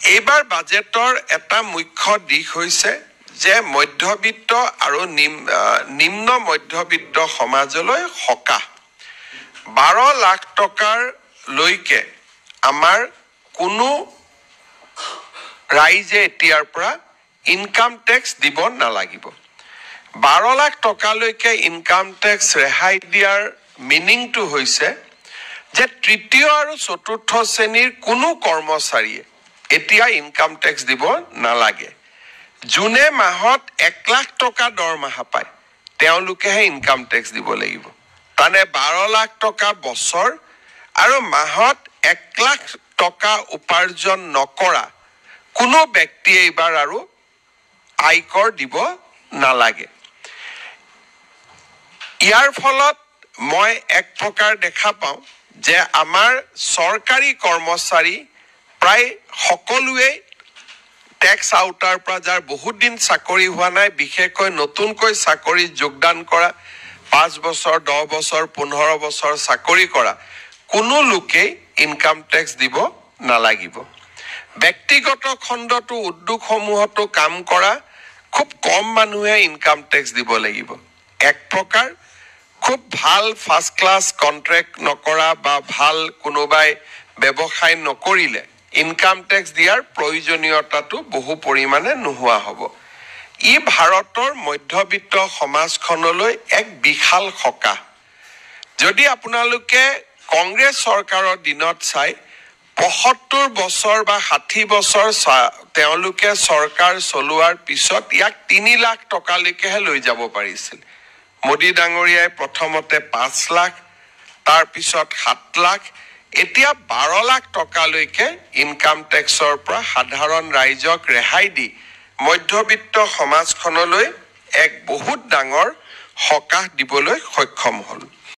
এইবাৰ বাজেটৰ এটা মুখ্য দিশ হৈছে যে মধ্যবিত্ত আৰু নিম্ন মধ্যবিত্ত সমাজলৈ সকাহ 12 লাখ টকাৰ লৈকে আমাৰ কোনো ৰাইজে এতিয়াৰ পৰা ইনকাম টেক্স দিব নালাগিব 12 লাখ টকালৈকে ইনকাম টেক্স ৰেহাই দিয়াৰ মিনিংটো হৈছে যে তৃতীয় আৰু চতুৰ্থ শ্ৰেণীৰ কোনো কৰ্মচাৰীয়ে এতিয়া ইনকাম টেক্স দিব নালাগে জুনে মাহত 1 লাখ টকা দৰমহা পায় তেওঁলোকেহে ইনকাম টেক্স দিব লাগিব তানে 12 লাখ টকা বছৰ আৰু মাহত 1 লাখ টকা উপাৰ্জন নকৰা কোনো ব্যক্তিয়ে এইবাৰ আৰু আয়কৰ দিব নালাগে ইয়াৰ ফলত মই এক প্ৰকাৰ দেখা পাওঁ যে আমাৰ চৰকাৰী কৰ্মচাৰী প্ৰায় সকলোৱে ট্যাক্স আউটাৰ পৰা যাৰ বহুত দিন চাকৰি হোৱা নাই বিশেষকৈ নতুনকৈ চাকৰি যোগদান কৰা 5 বছৰ 10 বছৰ 15 বছৰ চাকৰি কৰা কোনো লোকে ইনকাম ট্যাক্স দিব নালাগিব ব্যক্তিগত খণ্ডটো উদ্যোগসমূহতো কাম কৰা খুব কম মানুহে ইনকাম ট্যাক্স দিব লাগিব এক প্ৰকাৰ খুব ভাল ফাৰ্স্ট ক্লাস কন্ট্ৰাক্ট নকৰা বা ভাল কোনোবাই ব্যৱসায় নকৰিলে ইনকাম ট্যাক্স দিয়াৰ প্ৰয়োজনীয়তাটো বহু পৰিমাণে নোহোৱা হ'ব ই ভাৰতৰ মধ্যবিত্ত সমাজখনলৈ এক বিশাল সকাহ যদি আপোনালোকে কংগ্ৰেছ চৰকাৰৰ দিনত চাই 75 বছৰ বা 60 বছৰ তেওঁলোকে চৰকাৰ চলোৱাৰ পিছত ইয়াক 3 লাখ টকালৈকেহে লৈ যাব পাৰিছিল মোদী ডাঙৰীয়াই প্ৰথমতে 5 লাখ তাৰ পিছত 7 লাখ এতিয়া 12 লাখ টকালৈকে ইনকাম টেক্সৰ পৰা সাধাৰণ ৰাইজক ৰেহাই দি মধ্যবিত্ত সমাজখনলৈ এক বহুত ডাঙৰ সকাহ দিবলৈ সক্ষম হ'ল